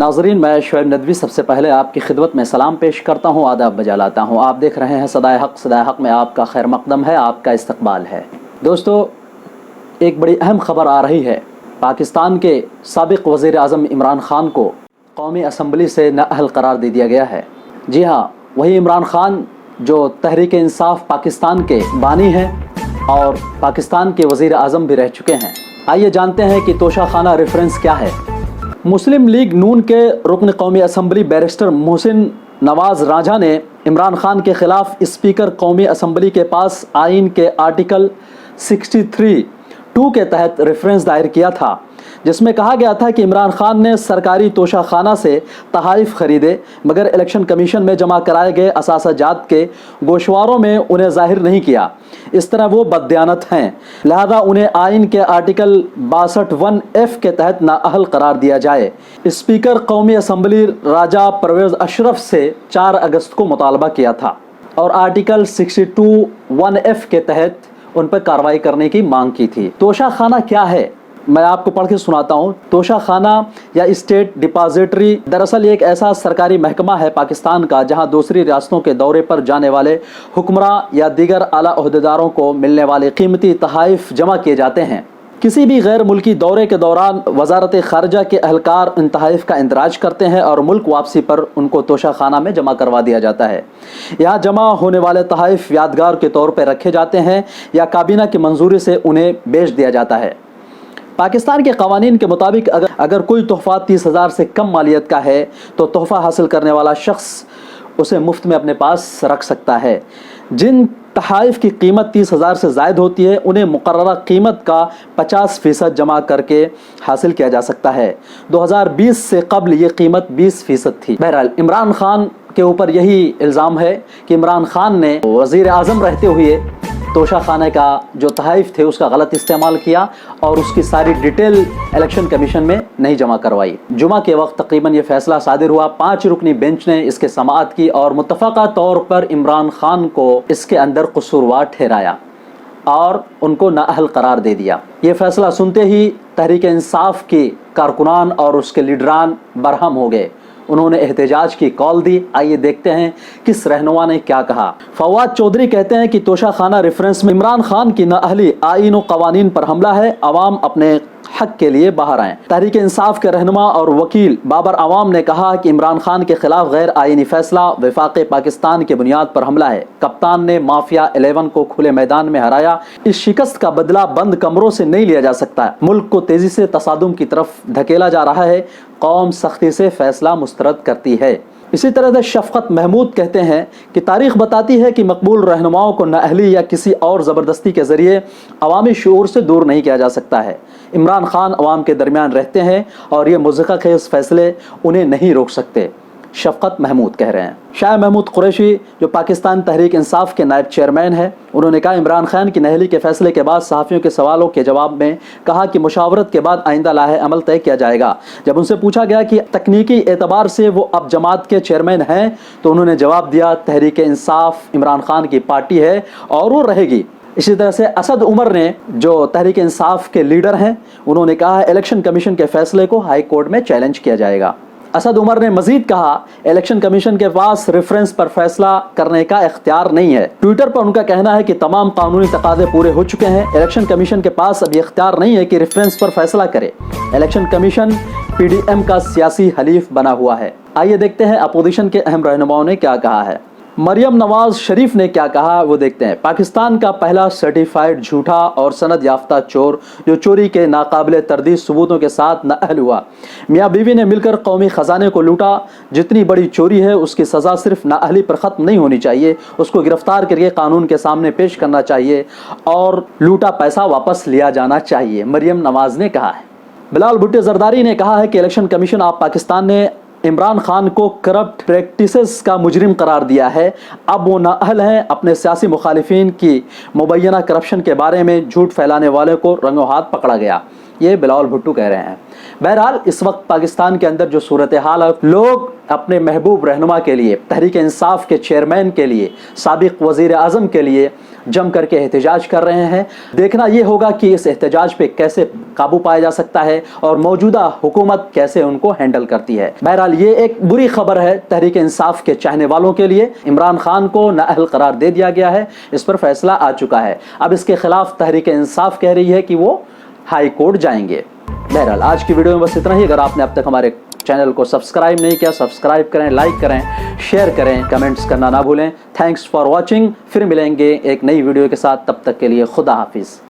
नाज़रीन, मैं शोएब नदवी सबसे पहले आपकी खिदमत में सलाम पेश करता हूँ, आदाब बजा लाता हूँ। आप देख रहे हैं सदाए हक़ में आपका खैर मक़दम है, आपका इस्तक़बाल है। दोस्तों, एक बड़ी अहम ख़बर आ रही है। पाकिस्तान के साबिक़ वज़ीर आज़म इमरान ख़ान को कौमी असम्बली से नाअहल करार दे दिया गया है। जी हाँ, वही इमरान ख़ान जो तहरीक इंसाफ पाकिस्तान के बानी हैं और पाकिस्तान के वज़ीर आज़म भी रह चुके हैं। आइए जानते हैं कि तोशाखाना रेफरेंस क्या है। मुस्लिम लीग नून के रुकन कौमी असम्बली बैरिस्टर मोहसिन नवाज़ राजा ने इमरान ख़ान के ख़िलाफ़ स्पीकर कौमी असम्बली के पास आइन के आर्टिकल 63(2) के तहत रेफरेंस दायर किया था, जिसमें कहा गया था कि इमरान ख़ान ने सरकारी तोशाखाना से तहाइफ ख़रीदे मगर इलेक्शन कमीशन में जमा कराए गए असासाजात के गोशवारों में उन्हें ज़ाहिर नहीं किया। इस तरह वो बददियानत हैं, लिहाजा उन्हें आइन के आर्टिकल 62(1)(f) के तहत नाअहल करार दिया जाए। स्पीकर कौमी असम्बली राजा परवेज़ अशरफ से 4 अगस्त को मुतालबा किया था और आर्टिकल 62(1)(f) के तहत उन पर कार्रवाई करने की मांग की थी। तोशाखाना क्या है, मैं आपको पढ़ के सुनाता हूँ। तोशाखाना या स्टेट डिपॉजिटरी दरअसल एक ऐसा सरकारी महकमा है पाकिस्तान का जहाँ दूसरी रियासतों के दौरे पर जाने वाले हुक्मरान या दीगर आला ओहदेदारों को मिलने वाले कीमती तहाइफ जमा किए जाते हैं। किसी भी गैर मुल्की दौरे के दौरान वजारत खारजा के अहलकार इन तहाइफ का इंदराज करते हैं और मुल्क वापसी पर उनको तोशाखाना में जमा करवा दिया जाता है। यहाँ जमा होने वाले तहाइफ यादगार के तौर पर रखे जाते हैं या काबीना की मंजूरी से उन्हें बेच दिया जाता है। पाकिस्तान के कवानीन के मुताबिक अगर कोई तोहफ़ा 30,000 से कम मालियत का है तो तोहफ़ा हासिल करने वाला शख्स उसे मुफ्त में अपने पास रख सकता है। जिन तहाइफ की कीमत 30,000 से ज़ायद होती है उन्हें मुकर्ररा कीमत का 50% जमा करके हासिल किया जा सकता है। 2020 से कबल ये कीमत 20% थी। बहरहाल इमरान ख़ान के ऊपर यही इल्ज़ाम है कि इमरान ख़ान ने वज़ीर आज़म रहते हुए तोशाखाने का जो तहाइफ थे उसका गलत इस्तेमाल किया और उसकी सारी डिटेल इलेक्शन कमीशन में नहीं जमा करवाई। जुमा के वक्त तकरीबन ये फैसला सादिर हुआ। 5 रुकनी बेंच ने इसके समाअत की और मुत्तफ़क़ा तौर पर इमरान ख़ान को इसके अंदर कसूरवार ठहराया और उनको नाअहल करार दे दिया। ये फैसला सुनते ही तहरीक इंसाफ के कारकुनान और उसके लीडरान बरहम हो गए। उन्होंने एहतजाज की कॉल दी। आइए देखते हैं किस रहनुमा ने क्या कहा। फवाद चौधरी कहते हैं कि तोशाखाना रेफरेंस में इमरान खान की नाअहली आइन और कवानीन पर हमला है, अवाम अपने हक के लिए बाहर आएँ। तहरीक इंसाफ के रहनुमा और वकील बाबर अवाम ने कहा कि इमरान खान के खिलाफ गैर आइनी फैसला वफाक पाकिस्तान की बुनियाद पर हमला है। कप्तान ने माफिया 11 को खुले मैदान में हराया। इस शिकस्त का बदला बंद कमरों से नहीं लिया जा सकता। मुल्क को तेजी से तसादुम की तरफ धकेला जा रहा है। कौम सख्ती से फैसला मुस्तरद करती है। इसी तरह से शफकत महमूद कहते हैं कि तारीख बताती है कि मकबूल रहनुमाओं को नाअहली या किसी और ज़बरदस्ती के ज़रिए अवामी शऊर से दूर नहीं किया जा सकता है। इमरान खान अवाम के दरमियान रहते हैं और ये मुज़क्क़ा खेज़ फैसले उन्हें नहीं रोक सकते। शफकत महमूद कह रहे हैं। शाह महमूद कुरैशी जो पाकिस्तान तहरीक इंसाफ के नायब चेयरमैन हैं, उन्होंने कहा इमरान खान की नाअहली के फैसले के बाद सहाफ़ियों के सवालों के जवाब में कहा कि मुशावरत के बाद आइंदा लाहे अमल तय किया जाएगा। जब उनसे पूछा गया कि तकनीकी एतबार से वो अब जमात के चेयरमैन हैं तो उन्होंने जवाब दिया तहरीक इंसाफ इमरान खान की पार्टी है और वो रहेगी। इसी तरह से असद उमर ने जो तहरीक इंसाफ के लीडर हैं, उन्होंने कहा इलेक्शन कमीशन के फैसले को हाई कोर्ट में चैलेंज किया जाएगा। असद उमर ने मजीद कहा इलेक्शन कमीशन के पास रेफरेंस पर फैसला करने का इख्तियार नहीं है। ट्विटर पर उनका कहना है कि तमाम कानूनी तकाज़े पूरे हो चुके हैं। इलेक्शन कमीशन के पास अभी इख्तियार नहीं है कि रेफरेंस पर फैसला करे। इलेक्शन कमीशन PDM का सियासी हलीफ बना हुआ है। आइए देखते हैं अपोजिशन के अहम रहनुमाओं ने क्या कहा है। मरियम नवाज शरीफ ने क्या कहा वो देखते हैं। पाकिस्तान का पहला सर्टिफाइड झूठा और सनद याफ्ता चोर जो चोरी के नाकाबिले तरदीद सबूतों के साथ नाअहल हुआ। मियाँ बीवी ने मिलकर कौमी ख़जाने को लूटा। जितनी बड़ी चोरी है उसकी सज़ा सिर्फ नाअहली पर ख़त्म नहीं होनी चाहिए, उसको गिरफ्तार करके कानून के सामने पेश करना चाहिए और लूटा पैसा वापस लिया जाना चाहिए, मरियम नवाज ने कहा है। बिलाल भुट्टो जरदारी ने कहा है कि इलेक्शन कमीशन ऑफ पाकिस्तान ने इमरान खान को करप्ट प्रैक्टिसेस का मुजरिम करार दिया है। अब वो नाअहल हैं। अपने सियासी मुखालिफिन की मुबैना करप्शन के बारे में झूठ फैलाने वाले को रंगों हाथ पकड़ा गया। ये बिलाल भुट्टो कह रहे हैं। بہرحال اس وقت پاکستان کے اندر جو صورتحال ہے، لوگ اپنے محبوب رہنما کے لیے، تحریک انصاف کے چیئرمین کے لیے، سابق وزیر اعظم کے لیے جم کر کے احتجاج کر رہے ہیں۔ دیکھنا یہ ہوگا کہ اس احتجاج پہ کیسے قابو پایا جا سکتا ہے اور موجودہ حکومت کیسے ان کو ہینڈل کرتی ہے۔ بہرحال یہ ایک بری خبر ہے تحریک انصاف کے چاہنے والوں کے لیے۔ عمران خان کو نااہل قرار دے دیا گیا ہے، اس پر فیصلہ آ چکا ہے۔ اب اس کے خلاف تحریک انصاف کہہ رہی ہے کہ وہ ہائی کورٹ جائیں گے۔ بہرحال آج کی ویڈیو میں بس اتنا ہی۔ اگر آپ نے اب تک ہمارے چینل کو سبسکرائب نہیں کیا، سبسکرائب کریں، لائک کریں، شیئر کریں، کمنٹس کرنا نہ بھولیں۔ Thanks for watching. پھر ملیں گے ایک نئی ویڈیو کے ساتھ، تب تک کے لیے خدا حافظ۔